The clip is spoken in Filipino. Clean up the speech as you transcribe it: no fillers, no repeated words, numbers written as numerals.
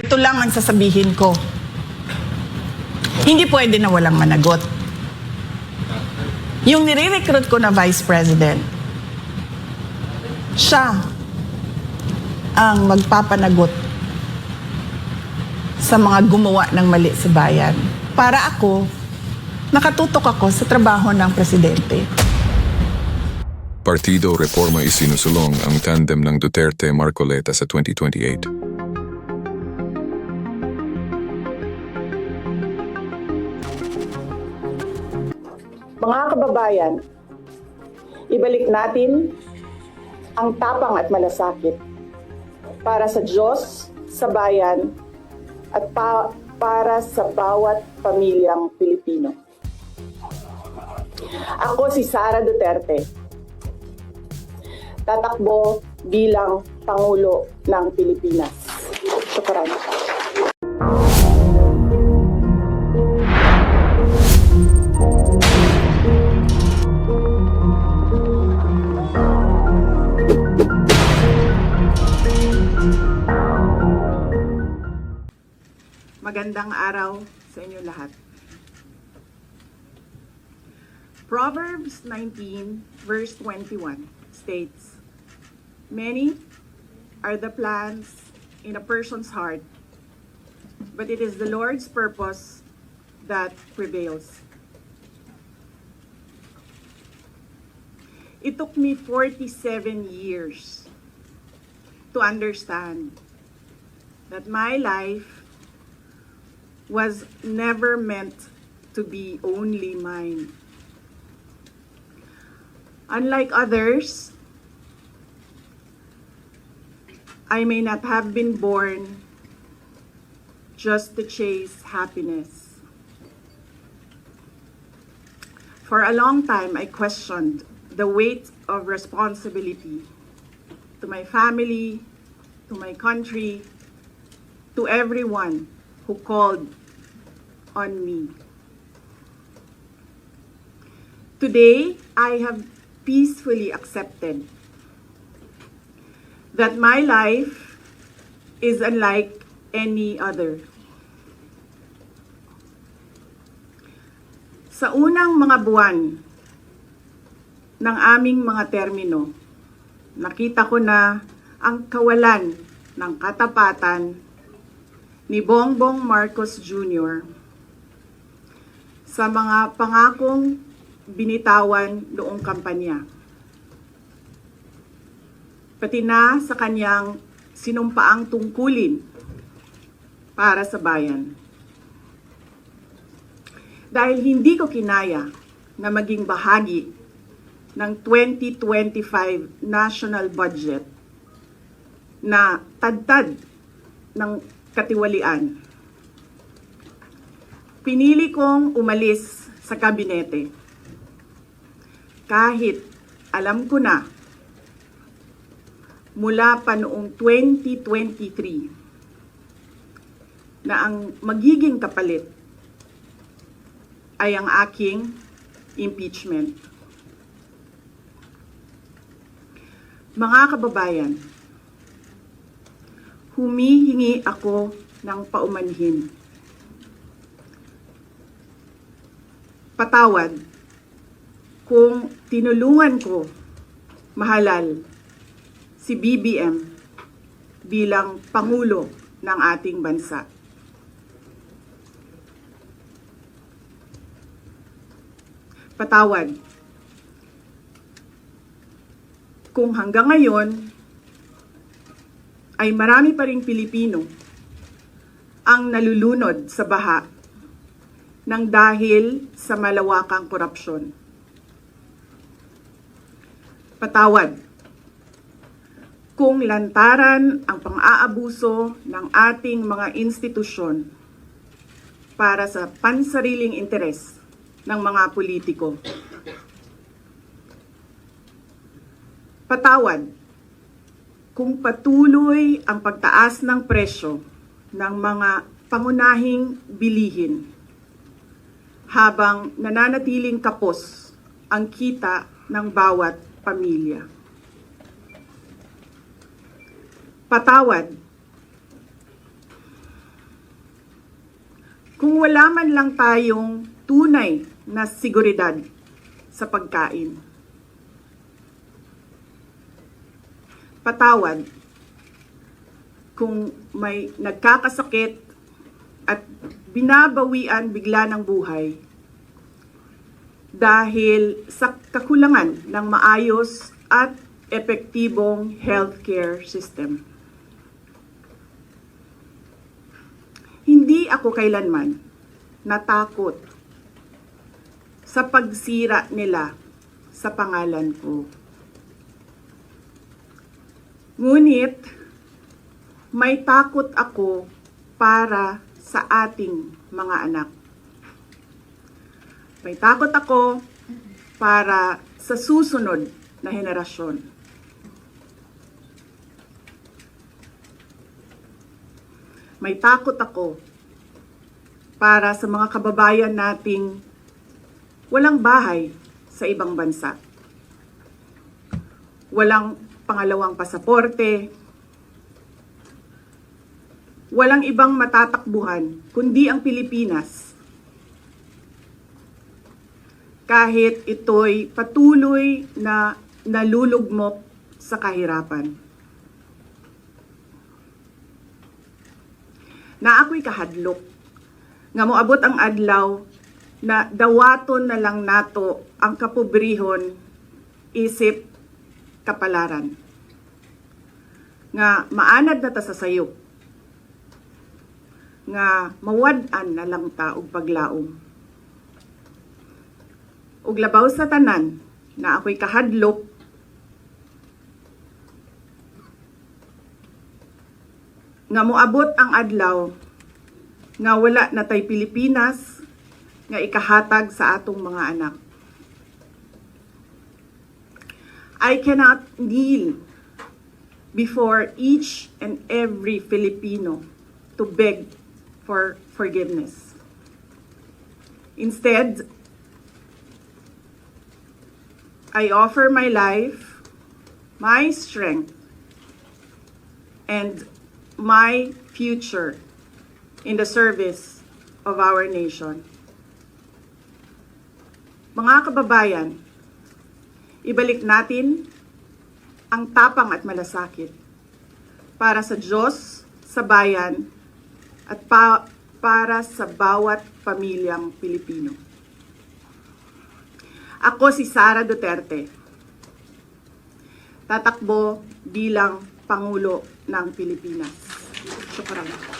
Ito lang ang sasabihin ko. Hindi pwede na walang managot. Yung nire-recruit ko na Vice President, siya ang magpapanagot sa mga gumawa ng mali sa bayan. Para ako, nakatutok ako sa trabaho ng Presidente. Partido Reforma isinusulong ang tandem ng Duterte-Marcoleta sa 2028. Mga kababayan, ibalik natin ang tapang at malasakit para sa Diyos, sa bayan, at para sa bawat pamilyang Pilipino. Ako si Sara Duterte, tatakbo bilang Pangulo ng Pilipinas. Shukran. Magandang araw sa inyo lahat. Proverbs 19 verse 21 states, "Many are the plans in a person's heart, but it is the Lord's purpose that prevails." It took me 47 years to understand that my life was never meant to be only mine. Unlike others, I may not have been born just to chase happiness. For a long time, I questioned the weight of responsibility to my family, to my country, to everyone who called on me. Today, I have peacefully accepted that my life is unlike any other. Sa unang mga buwan ng aming mga termino, nakita ko na ang kawalan ng katapatan ni Bongbong Marcos Jr. sa mga pangakong binitawan noong kampanya, pati na sa kanyang sinumpaang tungkulin para sa bayan. Dahil hindi ko kinaya na maging bahagi ng 2025 national budget na tadtad ng katiwalian, pinili kong umalis sa kabinete. Kahit alam ko na mula pa noong 2023 na ang magiging kapalit ay ang aking impeachment. Mga kababayan, humihingi ako ng paumanhin. Patawad kung tinulungan ko mahalal si BBM bilang Pangulo ng ating bansa. Patawad kung hanggang ngayon ay marami pa ring Pilipino ang nalulunod sa baha ng dahil sa malawakang korupsyon. Patawad kung lantaran ang pang-aabuso ng ating mga institusyon para sa pansariling interes ng mga politiko. Patawad kung patuloy ang pagtaas ng presyo ng mga pangunahing bilihin habang nananatiling kapos ang kita ng bawat pamilya. Patawad kung wala man lang tayong tunay na seguridad sa pagkain. Patawad kung may nagkakasakit at binabawian bigla ng buhay dahil sa kakulangan ng maayos at epektibong healthcare system. Hindi ako kailanman natakot sa pagsira nila sa pangalan ko. Ngunit, may takot ako para sa ating mga anak. May takot ako para sa susunod na henerasyon. May takot ako para sa mga kababayan nating walang bahay sa ibang bansa. Walang pangalawang pasaporte. Walang ibang matatakbuhan kundi ang Pilipinas. Kahit ito'y patuloy na nalulugmok sa kahirapan. Na ako'y kahadlok, nga moabot ang adlaw na dawaton na lang nato ang kapobrihon isip kapalaran. Nga maanad na ta sa sayop, nga mawad-an na lang ta og paglaom. Ug labaw sa tanan na ako'y kahadlok, nga moabot ang adlaw nga wala na tay Pilipinas nga ikahatag sa atong mga anak. I cannot kneel before each and every Filipino to beg for forgiveness. Instead, I offer my life, my strength, and my future in the service of our nation. Mga kababayan, ibalik natin ang tapang at malasakit para sa Diyos, sa bayan, at para sa bawat pamilyang Pilipino. Ako si Sara Duterte, tatakbo bilang Pangulo ng Pilipinas. Syukran.